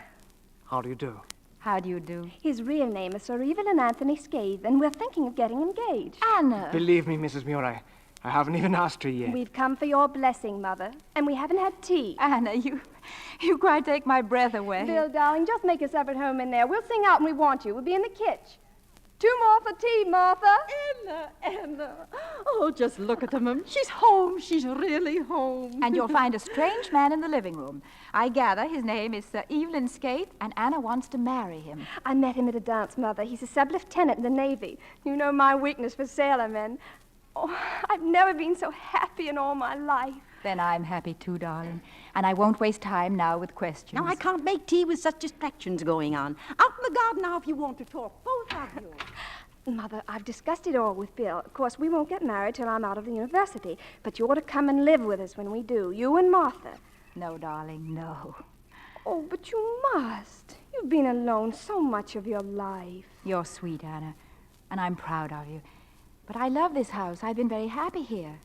How do you do? How do you do? His real name is Sir Evelyn Anthony Scathe, and we're thinking of getting engaged. Anna! Believe me, Mrs. Muir, I haven't even asked her yet. We've come for your blessing, Mother, and we haven't had tea. Anna, you quite take my breath away. Bill, darling, just make us up at home in there. We'll sing out when we want you. We'll be in the kitchen. 2 more for tea, Martha. Anna. Oh, just look at her, Mum. She's home. She's really home. And you'll find a strange man in the living room. I gather his name is Sir Evelyn Scathe, and Anna wants to marry him. I met him at a dance, Mother. He's a sub-lieutenant in the Navy. You know my weakness for sailormen. Oh, I've never been so happy in all my life. Then I'm happy too, darling. And I won't waste time now with questions. Now, I can't make tea with such distractions going on. Out in the garden now if you want to talk, both of you. Mother, I've discussed it all with Bill. Of course, we won't get married till I'm out of the university. But you ought to come and live with us when we do, you and Martha. No, darling, no. Oh, but you must. You've been alone so much of your life. You're sweet, Anna, and I'm proud of you. But I love this house. I've been very happy here.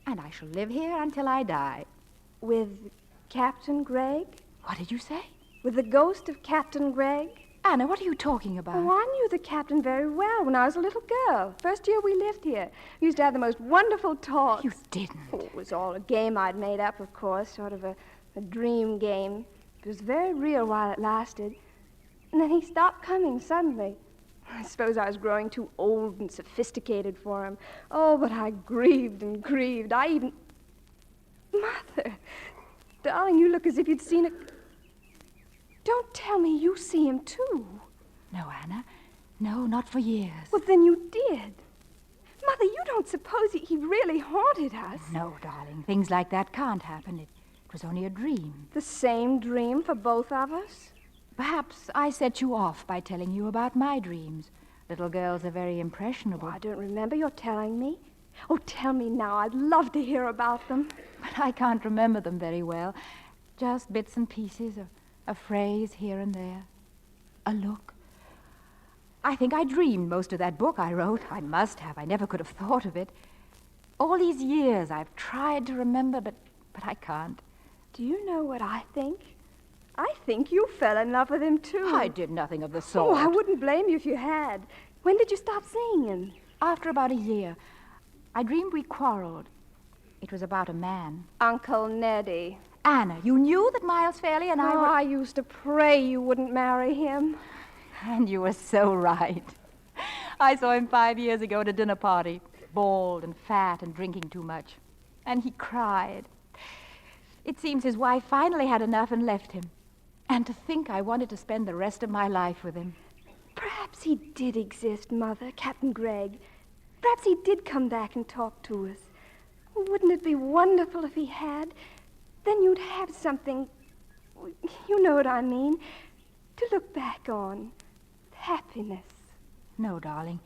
And I shall live here until I die. With Captain Gregg? What did you say? With the ghost of Captain Gregg? Anna, what are you talking about? Oh, I knew the captain very well when I was a little girl. First year we lived here. We used to have the most wonderful talks. You didn't. Oh, it was all a game I'd made up, of course, sort of a dream game. It was very real while it lasted. And then he stopped coming suddenly. I suppose I was growing too old and sophisticated for him. Oh, but I grieved and grieved. I even... Mother, darling, you look as if you'd seen a... Don't tell me you see him, too. No, Anna. No, not for years. Well, then you did. Mother, you don't suppose he really haunted us? No, darling. Things like that can't happen. It was only a dream. The same dream for both of us? Perhaps I set you off by telling you about my dreams. Little girls are very impressionable. Oh, I don't remember your telling me. Oh, tell me now. I'd love to hear about them. But I can't remember them very well. Just bits and pieces, a phrase here and there, a look. I think I dreamed most of that book I wrote. I must have. I never could have thought of it. All these years I've tried to remember, but I can't. Do you know what I think? I think you fell in love with him, too. I did nothing of the sort. Oh, I wouldn't blame you if you had. When did you stop seeing him? After about a year. I dreamed we quarreled. It was about a man. Uncle Neddy. Anna, you knew that Miles Fairley and I were... I used to pray you wouldn't marry him. And you were so right. I saw him 5 years ago at a dinner party, bald and fat and drinking too much. And he cried. It seems his wife finally had enough and left him. And to think I wanted to spend the rest of my life with him. Perhaps he did exist, Mother, Captain Gregg. Perhaps he did come back and talk to us. Wouldn't it be wonderful if he had? Then you'd have something, you know what I mean, to look back on. Happiness. No, darling.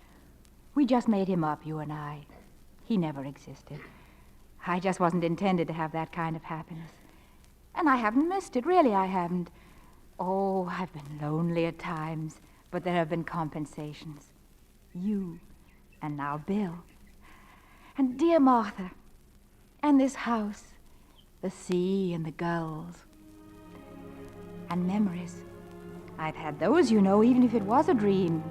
We just made him up, you and I. He never existed. I just wasn't intended to have that kind of happiness. And I haven't missed it, really I haven't. Oh, I've been lonely at times, but there have been compensations. You, and now Bill. And dear Martha. And this house, the sea and the gulls. And memories. I've had those, you know, even if it was a dream.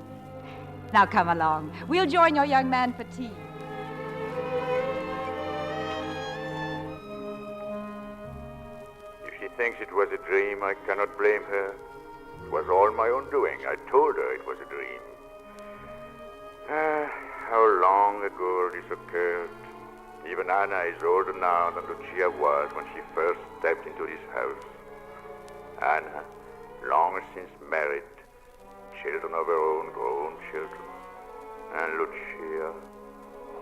Now come along. We'll join your young man for tea. If she thinks it was a dream, I cannot blame her. It was all my own doing. I told her it was a dream. How long ago this occurred. Even Anna is older now than Lucia was when she first stepped into this house. Anna, long since married, children of her own, grown children. And Lucia,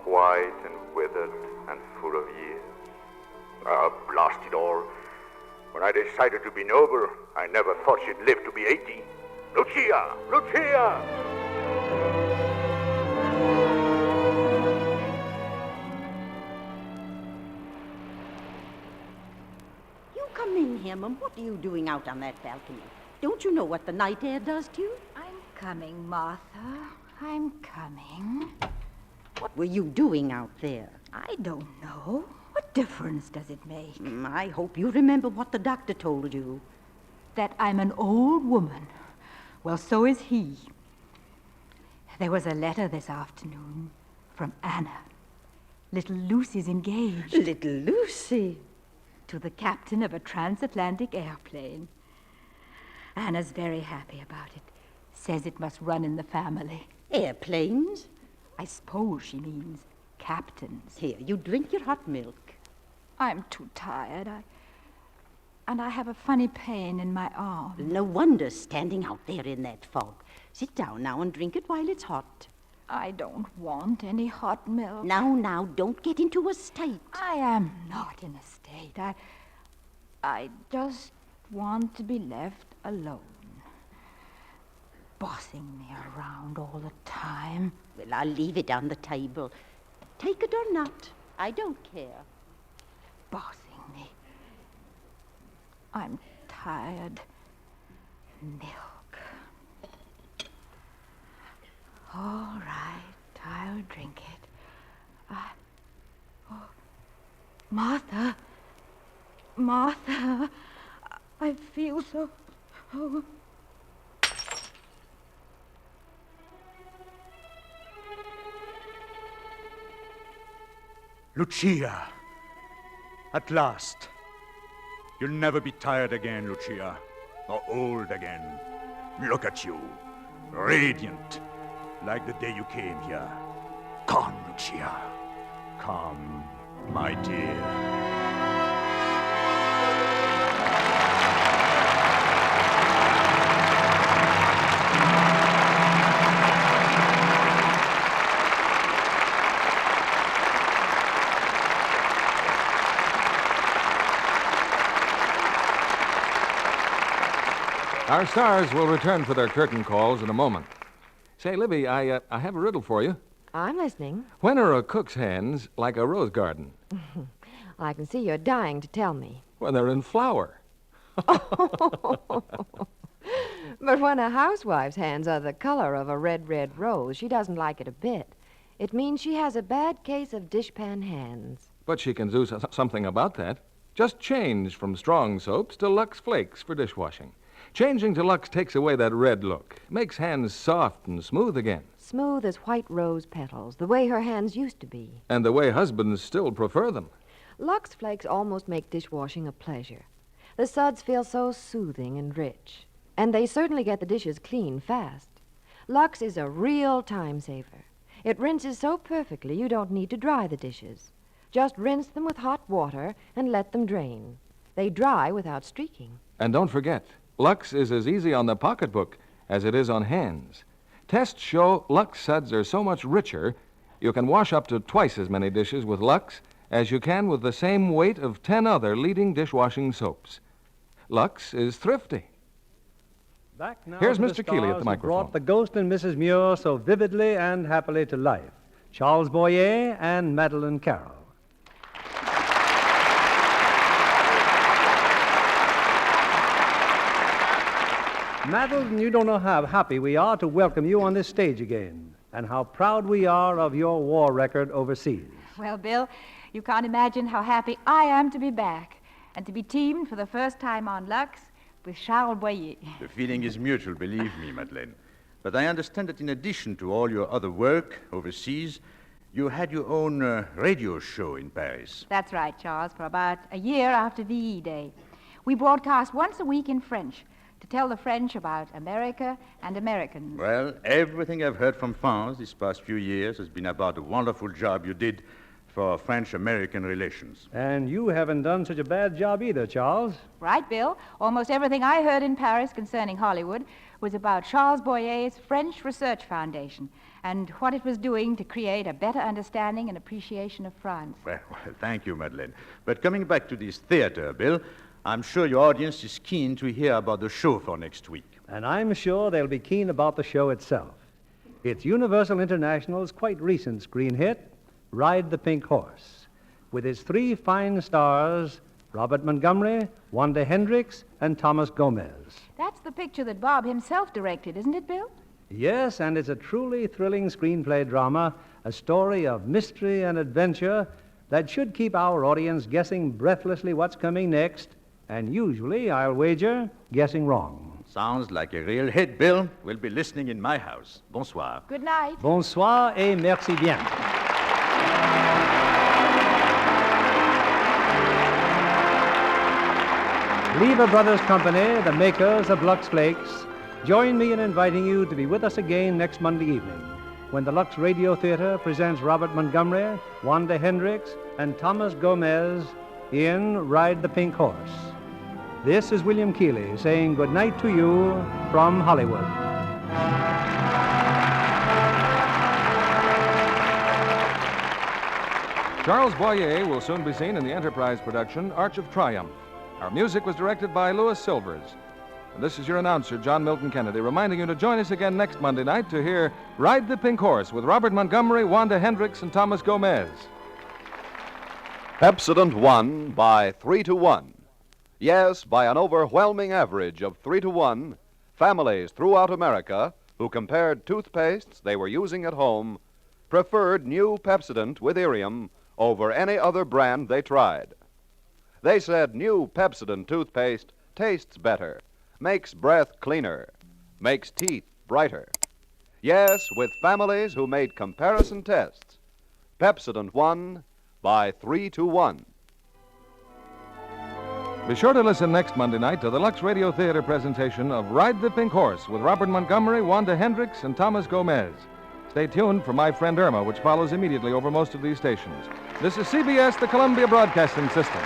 white and withered and full of years. Blast it all. When I decided to be noble, I never thought she'd live to be 80. Lucia! Lucia! Come in here, Mum. What are you doing out on that balcony? Don't you know what the night air does to you? I'm coming, Martha. I'm coming. What were you doing out there? I don't know. What difference does it make? I hope you remember what the doctor told you. That I'm an old woman. Well, so is he. There was a letter this afternoon from Anna. Little Lucy's engaged. Little Lucy? To the captain of a transatlantic airplane. Anna's very happy about it. Says it must run in the family. Airplanes? I suppose she means captains. Here, you drink your hot milk. I'm too tired. I have a funny pain in my arm. No wonder standing out there in that fog. Sit down now and drink it while it's hot. I don't want any hot milk. Now, don't get into a state. I am not in a state. I just want to be left alone. Bossing me around all the time. Well, I'll leave it on the table. Take it or not, I don't care. Bossing me. I'm tired. Milk. All right, I'll drink it. Martha. Martha, I feel so... Oh. Lucia, at last. You'll never be tired again, Lucia, or old again. Look at you, radiant, like the day you came here. Come, Lucia. Come, my dear. Our stars will return for their curtain calls in a moment. Say, Libby, I have a riddle for you. I'm listening. When are a cook's hands like a rose garden? I can see you're dying to tell me. When they're in flower. But when a housewife's hands are the color of a red, red rose, she doesn't like it a bit. It means she has a bad case of dishpan hands. But she can do something about that. Just change from strong soaps to Lux Flakes for dishwashing. Changing to Lux takes away that red look, makes hands soft and smooth again. Smooth as white rose petals, the way her hands used to be. And the way husbands still prefer them. Lux Flakes almost make dishwashing a pleasure. The suds feel so soothing and rich. And they certainly get the dishes clean fast. Lux is a real time saver. It rinses so perfectly you don't need to dry the dishes. Just rinse them with hot water and let them drain. They dry without streaking. And don't forget, Lux is as easy on the pocketbook as it is on hands. Tests show Lux suds are so much richer, you can wash up to twice as many dishes with Lux as you can with the same weight of 10 other leading dishwashing soaps. Lux is thrifty. Back now Here's to Mr. the Keeley at stars the who microphone. brought the Ghost and Mrs. Muir so vividly and happily to life. Charles Boyer and Madeleine Carroll. Madeleine, you don't know how happy we are to welcome you on this stage again, and how proud we are of your war record overseas. Well, Bill, you can't imagine how happy I am to be back and to be teamed for the first time on Lux with Charles Boyer. The feeling is mutual, believe me, Madeleine. But I understand that in addition to all your other work overseas, you had your own radio show in Paris. That's right, Charles, for about a year after VE Day. We broadcast once a week in French to tell the French about America and Americans. Well, everything I've heard from France these past few years has been about the wonderful job you did for French-American relations. And you haven't done such a bad job either, Charles. Right, Bill. Almost everything I heard in Paris concerning Hollywood was about Charles Boyer's French Research Foundation and what it was doing to create a better understanding and appreciation of France. Well, thank you, Madeleine. But coming back to this theater, Bill, I'm sure your audience is keen to hear about the show for next week. And I'm sure they'll be keen about the show itself. It's Universal International's quite recent screen hit, Ride the Pink Horse, with its 3 fine stars, Robert Montgomery, Wanda Hendricks, and Thomas Gomez. That's the picture that Bob himself directed, isn't it, Bill? Yes, and it's a truly thrilling screenplay drama, a story of mystery and adventure that should keep our audience guessing breathlessly what's coming next, and usually, I'll wager, guessing wrong. Sounds like a real hit, Bill. We'll be listening in my house. Bonsoir. Good night. Bonsoir et merci bien. Lever Brothers Company, the makers of Lux Flakes, join me in inviting you to be with us again next Monday evening when the Lux Radio Theatre presents Robert Montgomery, Wanda Hendricks, and Thomas Gomez in Ride the Pink Horse. This is William Keeley saying good night to you from Hollywood. Charles Boyer will soon be seen in the Enterprise production Arch of Triumph. Our music was directed by Louis Silvers. And this is your announcer, John Milton Kennedy, reminding you to join us again next Monday night to hear Ride the Pink Horse with Robert Montgomery, Wanda Hendricks, and Thomas Gomez. Pepsodent won by 3-1. Yes, by an overwhelming average of 3-1, families throughout America who compared toothpastes they were using at home preferred new Pepsodent with Irium over any other brand they tried. They said new Pepsodent toothpaste tastes better, makes breath cleaner, makes teeth brighter. Yes, with families who made comparison tests, Pepsodent won by 3-1. Be sure to listen next Monday night to the Lux Radio Theatre presentation of Ride the Pink Horse with Robert Montgomery, Wanda Hendricks, and Thomas Gomez. Stay tuned for My Friend Irma, which follows immediately over most of these stations. This is CBS, the Columbia Broadcasting System.